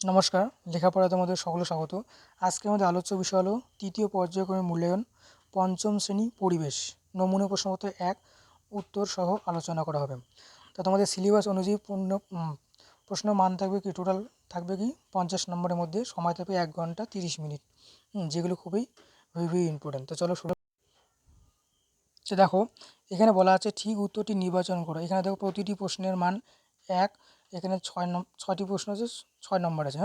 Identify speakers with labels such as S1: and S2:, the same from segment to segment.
S1: নমস্কার, লেখাপড়ায় তোমাদের সকলে স্বাগত। আজকে আমাদের আলোচ্য বিষয় হলো তৃতীয় পর্যায়ক্রমে মূল্যায়ন, পঞ্চম শ্রেণী পরিবেশ, নমুনা প্রশ্নপত্র 1 উত্তর সহ আলোচনা করা হবে। তা তোমাদের সিলেবাস অনুযায়ী প্রশ্নের মান থাকবে কি, টোটাল থাকবে কি 50 নম্বরের মধ্যে, সময় থাকবে 1 ঘন্টা 30 মিনিট, যেগুলো খুবই ভেরি ইম্পর্টেন্ট। তো চলো শুরু। তো দেখো, এখানে বলা আছে ঠিক উত্তরটি নির্বাচন করো। এখানে দেখো প্রতিটি প্রশ্নের মান 1, এখানে 6টি প্রশ্ন আছে, 6 নম্বর আছে।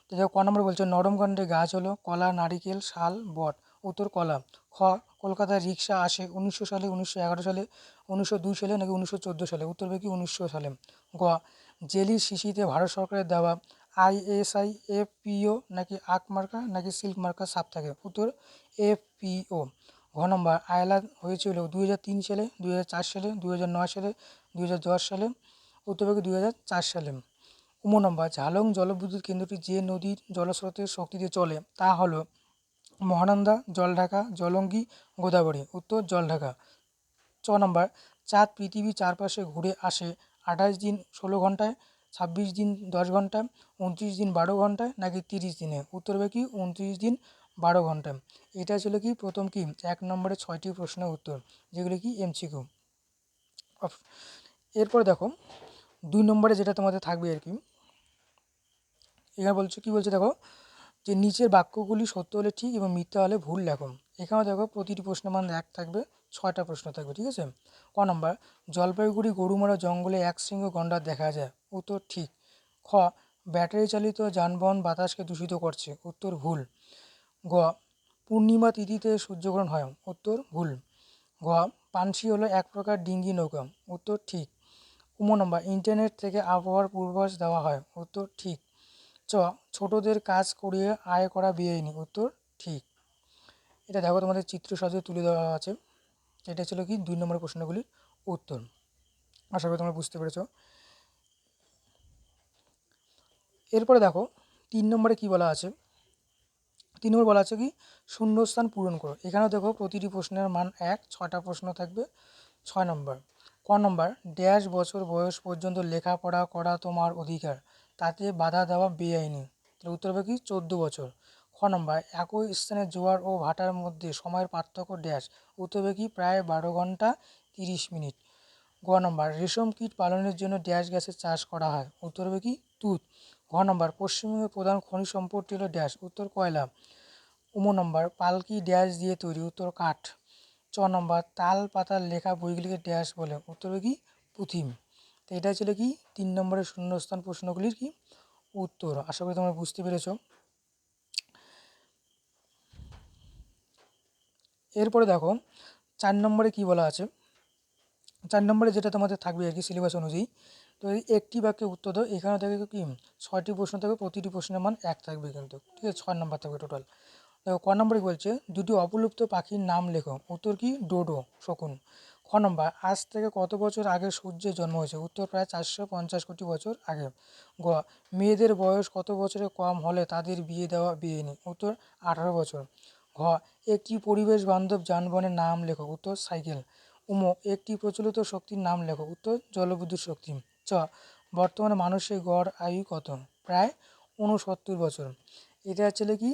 S1: তো দেখো ক নম্বর বলছে নরম কাণ্ডের গাছ হলো কলা, নারিকেল, শাল, বট। উত্তর কলা। খ কলকাতায় রিক্সা আসে 1900 সালে, 1911 সালে, 1902 সালে নাকি 1914 সালে। উত্তর হবে কি 1900 সালে। গ জেলির শিশিতে ভারত সরকারের দেওয়া ISI FPO নাকি আখ মার্কা নাকি সিল্ক মার্কা ছাপ থাকে। উত্তর FPO। ঘ নম্বর আয়লা হয়েছিল 2003 সালে, 2004 সালে, 2009 সালে, 2010 সালে। উত্তর হবে 2004 সালে। নম্বর ঝালং জলবিদ্যুৎ কেন্দ্রটি যে নদীর জলস্রোতের শক্তিতে চলে তা হলো মহানন্দা, জলঢাকা, জলঙ্গি, গোদাবরী। উত্তর জলঢাকা। নম্বর চাঁদ পৃথিবীর চারপাশে ঘুরে আসে 28 দিন 16 ঘন্টায়, 26 দিন 10 ঘন্টায়, 29 দিন 12 ঘন্টায় নাকি 30 দিনে। উত্তর হবে কি 29 দিন 12 ঘন্টায়। এটা ছিল কি প্রথম কি 1 নম্বরের 6টি প্রশ্নের উত্তর, যেগুলো কি MCQ। এরপরে দেখো 2 নম্বরে যেটা তোমাদের থাকবে আর কি, এখানে বলছে কি বলছে দেখো, যে নিচের বাক্যগুলি সত্য হলে ঠিক এবং মিথ্যা হলে ভুল লেখো। এখানেও দেখো প্রতিটি প্রশ্নের মান 1 থাকবে, 6টা প্রশ্ন থাকবে, ঠিক আছে। ক নম্বর জলপাইগুড়ি গরুমারা জঙ্গলে এক শৃঙ্গ গন্ডার দেখা যায়। উত্তর ঠিক। খ ব্যাটারি চালিত যানবাহন বাতাসকে দূষিত করছে। উত্তর ভুল। গ পূর্ণিমা তিথিতে সূর্যগ্রহণ হয়। উত্তর ভুল। ঘ পানসি হলো এক প্রকার ডিঙ্গি নৌকা। উত্তর ঠিক। নম্বর ইন্টারনেট থেকে আবহাওয়ার পূর্বাভাস দেওয়া হয়। উত্তর ঠিক। ছোটদের কাজ করিয়ে আয় করা বেআইনি। উত্তর ঠিক। এটা দেখো তোমাদের চিত্র সাজিয়ে তুলে দেওয়া আছে। এটা ছিল কি 2 নম্বর প্রশ্নগুলির উত্তর। আশা করি তোমরা বুঝতে পেরেছ। এরপরে দেখো 3 নম্বরে কি বলা আছে। 3 নম্বর বলা আছে কি শূন্যস্থান পূরণ করো। এখানেও দেখো প্রতিটি প্রশ্নের মান 1, 6টা প্রশ্ন থাকবে। 6 নম্বর ক নম্বর ড্যাশ বছর বয়স পর্যন্ত লেখাপড়া করা তোমার অধিকার, তাতে বাধা দেওয়া বেআইনি। তাহলে উত্তর হবে কি 14 বছর। খ নম্বর একই স্থানে জোয়ার ও ভাটার মধ্যে সময়ের পার্থক্য ড্যাশ। উত্তর হবে কি প্রায় 12 ঘন্টা 30 মিনিট। গ নম্বর রেশম কীট পালনের জন্য ড্যাশ গ্যাসের চাষ করা হয়। উত্তর হবে কি তুঁত। ঘ নম্বর পশ্চিমবঙ্গের প্রধান খনিজ সম্পদটি হলো ড্যাশ। উত্তর কয়লা। নম্বর পালকি ড্যাশ দিয়ে তৈরি। উত্তর কাঠ। নম্বর তাল পাতার লেখা বইগুলিকে ড্যাশ বলে। উত্তর হবে কি পুঁথি। তো এটা ছিল কি 3 নম্বরের শূন্যস্থান প্রশ্নগুলির কি উত্তর। আশা করি তোমরা বুঝতে পেরেছ। এরপরে দেখো 4 নম্বরে কি বলা আছে। 4 নম্বরে যেটা তোমাদের থাকবে আর কি সিলেবাস অনুযায়ী, তো এই একটি বাক্যে উত্তর দাও। এখানে থাকবে কি 6টি প্রশ্ন থাকবে, প্রতিটি প্রশ্নের মান 1 থাকবে কিন্তু, ঠিক আছে। 6 নম্বর থাকবে টোটাল। দেখো ক নম্বরে বলছে দুটি অপলুপ্ত পাখির নাম লেখো। উত্তর কি ডোডো, শকুন। খ নম্বর আজ থেকে কত বছর আগে সূর্যের জন্ম হয়েছে। উত্তর প্রায় 450 কোটি বছর আগে। গ মেয়েদের বয়স কত বছরের কম হলে তাদের বিয়ে দেওয়া বেআইনি। উত্তর 18 বছর। ঘ একটি পরিবেশ বান্ধব যানবাহনের নাম লেখো। উত্তর সাইকেল। একটি প্রচলিত শক্তির নাম লেখো। উত্তর জলবিদ্যুৎ শক্তি। বর্তমানে মানুষের গড় আয়ু কত। প্রায় 69 বছর। এটা হচ্ছে কি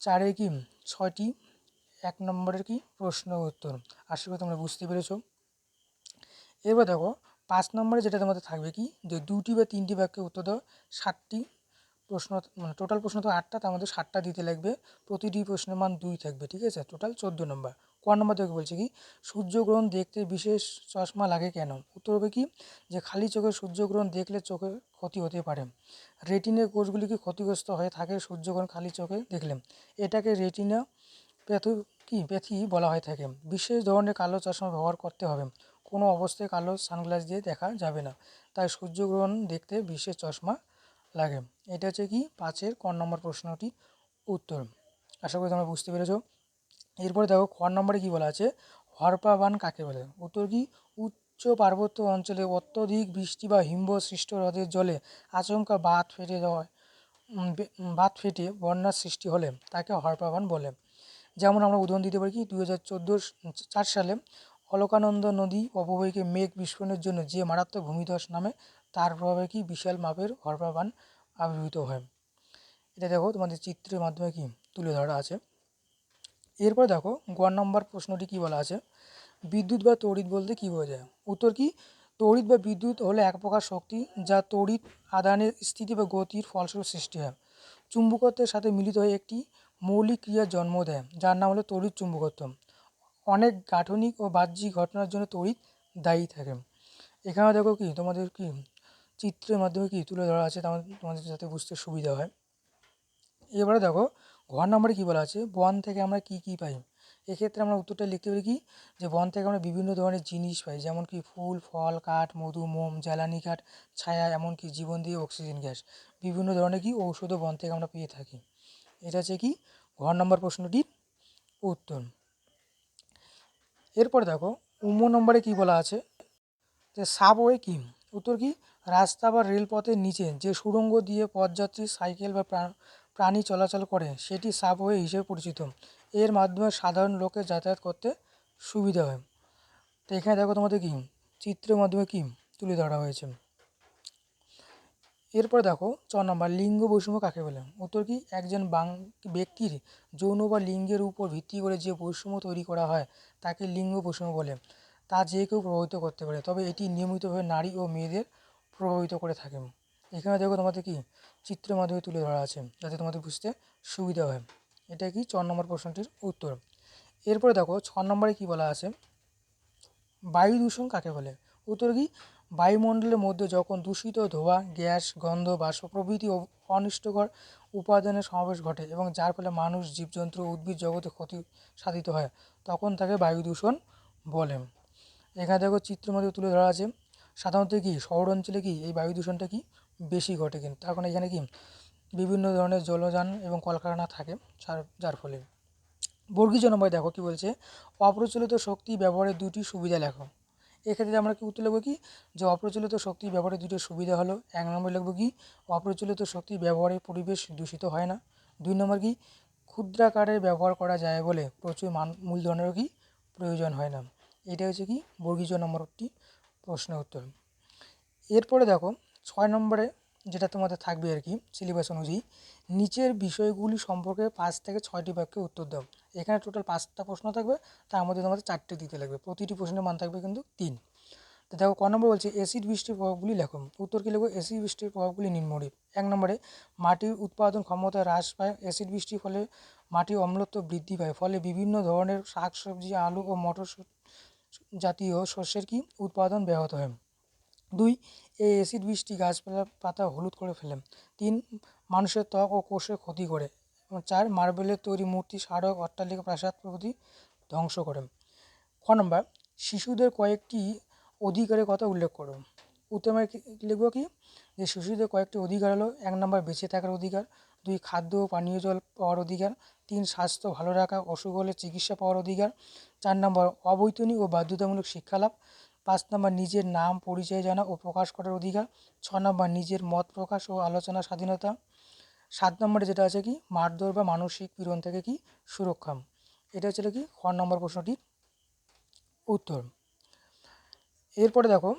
S1: 4 কি 6টি 1 নম্বরের কি প্রশ্ন উত্তর। আশা করি তোমরা বুঝতে পেরেছো। এবার দেখো 5 নম্বরে যেটা তোমাদের থাকবে কি যে 2টি বা 3টি বাক্যে উত্তর দাও। 7টি প্রশ্ন, মানে টোটাল প্রশ্ন তো 8টা, তার মধ্যে 7টা দিতে লাগবে। প্রতিটি প্রশ্নের মান 2 থাকবে, ঠিক আছে। টোটাল 14 নম্বর। ক নম্বর থেকে বলছে কি সূর্যগ্রহণ দেখতে বিশেষ চশমা লাগে কেন। উত্তর হবে কি যে খালি চোখে সূর্যগ্রহণ দেখলে চোখের ক্ষতি হতে পারে। রেটিনের কোষগুলি কি ক্ষতিগ্রস্ত হয়ে থাকে সূর্যগ্রহণ খালি চোখে দেখলে। এটাকে রেটিনা প্যাথি বলা হয়ে থাকে। বিশেষ ধরনের কালো চশমা ব্যবহার করতে হবে। কোনো অবস্থায় কালো সানগ্লাস দিয়ে দেখা যাবে না, তাই সূর্যগ্রহণ দেখতে বিশেষ চশমা লাগে। এটা হচ্ছে কি 5-এর ক নম্বর প্রশ্নটি উত্তর। আশা করি তোমরা বুঝতে পেরেছো। এরপরে দেখো খ নম্বরে কি বলা আছে হরপা বান কাকে বলে। উত্তর কি উচ্চ পার্বত্য অঞ্চলে অত্যধিক বৃষ্টি বা হিমবাহ সৃষ্ট হ্রদের জলে আচমকা বাঁধ ফেটে বন্যার সৃষ্টি হলে তাকে হরপা বান বলে। যেমন আমরা উদাহরণ দিতে পারি কি 2004 সালে অলকানন্দা নদী অববাহিকায় মেঘ বিস্ফোরণের জন্য যে মারাত্মক ভূমিধস নামে, তার প্রভাবে কি বিশাল মাপের হরপা বান আবির্ভূত হয়। এটা দেখো তোমাদের চিত্রের মাধ্যমে কি তুলে ধরা আছে। এরপর দেখো গ নম্বর প্রশ্নটি কি বলা আছে, বিদ্যুৎ বা তড়িৎ বলতে কী বোঝায়? উত্তর কি, তড়িৎ বা বিদ্যুৎ হলো এক প্রকার শক্তি যা তড়িৎ আদানের স্থিতি বা গতির ফলস্বরূপ সৃষ্টি হয়। চুম্বকত্বের সাথে মিলিত হয়ে একটি মৌলিক ক্রিয়ার জন্ম দেয় যার নাম হলো তড়িৎ চুম্বকত্ব। অনেক গাঠনিক ও বাহ্যিক ঘটনার জন্য তড়িৎ দায়ী থাকে। এখানে দেখো কি তোমাদের কি চিত্রের মাধ্যমে কি তুলে ধরা আছে, তোমাদের যাতে বুঝতে সুবিধা হয়। এবারে দেখো ঘর নম্বরে কী বলা আছে, বন থেকে আমরা কি কি পাই? এক্ষেত্রে আমরা উত্তরটা লিখতে পারি কি, যে বন থেকে আমরা বিভিন্ন ধরনের জিনিস পাই, যেমন কি ফুল, ফল, কাঠ, মধু, মোম, জ্বালানি কাঠ, ছায়া, এমনকি জীবন দিয়ে অক্সিজেন গ্যাস, বিভিন্ন ধরনের কি ঔষধও বন থেকে আমরা পেয়ে থাকি। এটা হচ্ছে কি ঘর নম্বর প্রশ্নটির উত্তর। এরপর দেখো নম্বরে কি বলা আছে, যে সাবওয়ে কি? উত্তর কি, রাস্তা বা রেলপথের নিচে যে সুড়ঙ্গ দিয়ে পথযাত্রী, সাইকেল বা প্রাণী চলাচল করে সেটি সাবওয়ে হিসেবে পরিচিত। এর মাধ্যমে সাধারণ লোকের যাতায়াত করতে সুবিধা হয়। তো এখানে দেখো তোমাদের কি চিত্রের মাধ্যমে কি তুলে ধরা হয়েছে। এরপর দেখো নম্বর, লিঙ্গ বৈষম্য কাকে বলে? উত্তর কি, একজন ব্যক্তির যৌন বা লিঙ্গের উপর ভিত্তি করে যে বৈষম্য তৈরি করা হয় তাকে লিঙ্গ বৈষম্য বলে। তা যে কেউ প্রভাবিত করতে পারে, তবে এটি নিয়মিতভাবে নারী ও মেয়েদের প্রভাবিত করে থাকে। এখানে দেখো তোমাদের কি চিত্রের মাধ্যমে তুলে ধরা আছে যাতে তোমাদের বুঝতে সুবিধা হয়। এটা কি নম্বর প্রশ্নটির উত্তর। এরপরে দেখো নম্বরে কি বলা আছে, বায়ু দূষণ কাকে বলে? উত্তর কি, বায়ুমণ্ডলের মধ্যে যখন দূষিত ধোঁয়া, গ্যাস, গন্ধ, বাষ্প প্রভৃতি অনিষ্টকর উপাদানের সমাবেশ ঘটে এবং যার ফলে মানুষ, জীবজন্তু ও উদ্ভিদ জগতে ক্ষতি সাধিত হয়, তখন তাকে বায়ু দূষণ বলে। এখানে দেখো চিত্রের মধ্যে তুলে ধরা আছে, সাধারণত কি শহর অঞ্চলে কি এই বায়ু দূষণটা কি বেশি ঘটে, কিন্তু তার কারণ এখানে কি বিভিন্ন ধরনের জলযান এবং কলকারখানা থাকে, যার ফলে। বর্গীজ নম্বরে দেখো কি বলছে, অপ্রচলিত শক্তি ব্যবহারের দুটি সুবিধা লেখো। এক্ষেত্রে আমরা কি উত্তর লিখব কি, যে অপ্রচলিত শক্তি ব্যবহারের দুটি সুবিধা হলো, এক নম্বর লিখব কি, অপ্রচলিত শক্তি ব্যবহারে পরিবেশ দূষিত হয় না। দুই নম্বর কি, ক্ষুদ্রাকারে ব্যবহার করা যায় বলে প্রচুর মূলধনেরও কি প্রয়োজন হয় না। এটা হচ্ছে কি বর্গীজ নম্বরটি প্রশ্নের উত্তর। এরপরে দেখো 6 নম্বরে যেটা তোমাদের থাকবে আর কি সিলেবাস অনুযায়ী, নিচের বিষয়গুলি সম্পর্কে 5 থেকে 6টি বাক্যে উত্তর দাও। এখানে টোটাল 5টা প্রশ্ন থাকবে, তার মধ্যে তোমাদের 4টে দিতে লাগবে, প্রতিটি প্রশ্নের মান থাকবে কিন্তু 3। তো দেখো ক নম্বর বলছে, অ্যাসিড বৃষ্টির প্রভাবগুলি লেখো। উত্তর কী লিখবো, অ্যাসিড বৃষ্টির প্রভাবগুলি নিম্নরূপ। 1 নম্বরে, মাটির উৎপাদন ক্ষমতা হ্রাস পায়, অ্যাসিড বৃষ্টির ফলে মাটির অম্লত্ব বৃদ্ধি পায়, ফলে বিভিন্ন ধরনের শাকসবজি, আলু ও মটর জাতীয় শস্যের কি উৎপাদন ব্যাহত হয়। 2, এই অ্যাসিড বৃষ্টি গাছপালার পাতা হলুদ করে ফেলে। 3, মানুষের ত্বক ও কোষের ক্ষতি করে। এবং 4, মার্বেলের তৈরি মূর্তি, স্মারক, অট্টালিকা, প্রাসাদ প্রভৃতি ধ্বংস করে। খ নম্বর, শিশুদের কয়েকটি অধিকারের কথা উল্লেখ করো। উত্তর লিখব কি, যে শিশুদের কয়েকটি অধিকার হলো, 1 নম্বর বেঁচে থাকার অধিকার, 2 খাদ্য ও পানীয় জল পাওয়ার অধিকার, 3 স্বাস্থ্য ভালো রাখা, অসুখ হলে চিকিৎসা পাওয়ার অধিকার, 4 নম্বর অবৈতনিক ও বাধ্যতামূলক শিক্ষা লাভ, 5 নম্বর নিজের নাম পরিচয় জানা ও প্রকাশ করার অধিকার, 6 নম্বর নিজের মত প্রকাশ ও আলোচনার স্বাধীনতা, 7 নম্বরে যেটা আছে কি মারধর বা মানসিক পীড়ন থেকে কি সুরক্ষা। এটা হচ্ছে কি খ নম্বর প্রশ্নটির উত্তর। এরপরে দেখো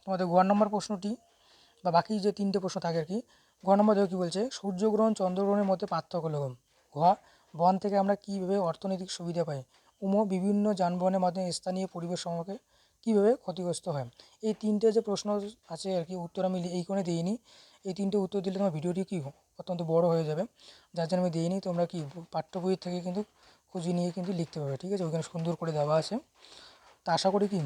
S1: তোমাদের গ নম্বর প্রশ্নটি বা বাকি যে 3টে প্রশ্ন থাকে আর কি। গ নম্বর দেখো কী বলছে, সূর্যগ্রহণ চন্দ্রগ্রহণের মধ্যে পার্থক্য লেখো। ঘ, বন থেকে আমরা কীভাবে অর্থনৈতিক সুবিধা পাই। বিভিন্ন যানবাহনের মাধ্যমে স্থানীয় পরিবেশ সম্পর্কে কীভাবে ক্ষতিগ্রস্ত হয়। এই 3টে যে প্রশ্ন আছে আর কি, উত্তর আমি এই কোণে দিইনি। এই 3টে উত্তর দিলে তোমার ভিডিওটি কি অত্যন্ত বড় হয়ে যাবে, যার জন্য আমি দিইনি। তোমরা কি পাঠ্য বইয়ের থেকে কিন্তু খুঁজে নিয়ে কিন্তু লিখতে পারবে, ঠিক আছে? ওইখানে সুন্দর করে দেওয়া আছে। তা আশা করি কি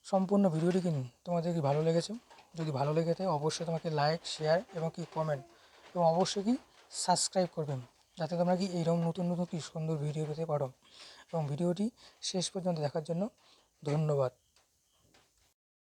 S1: সম্পূর্ণ ভিডিওটি কি তোমাদের কি ভালো লেগেছে। যদি ভালো লেগে থাকে অবশ্যই তোমাকে লাইক, শেয়ার এবং কি কমেন্ট এবং অবশ্যই কি সাবস্ক্রাইব করবেন, যাতে তোমরা কি এইরকম নতুন নতুন কি সুন্দর ভিডিও পেতে পারো। এবং ভিডিওটি শেষ পর্যন্ত দেখার জন্য ধন্যবাদ।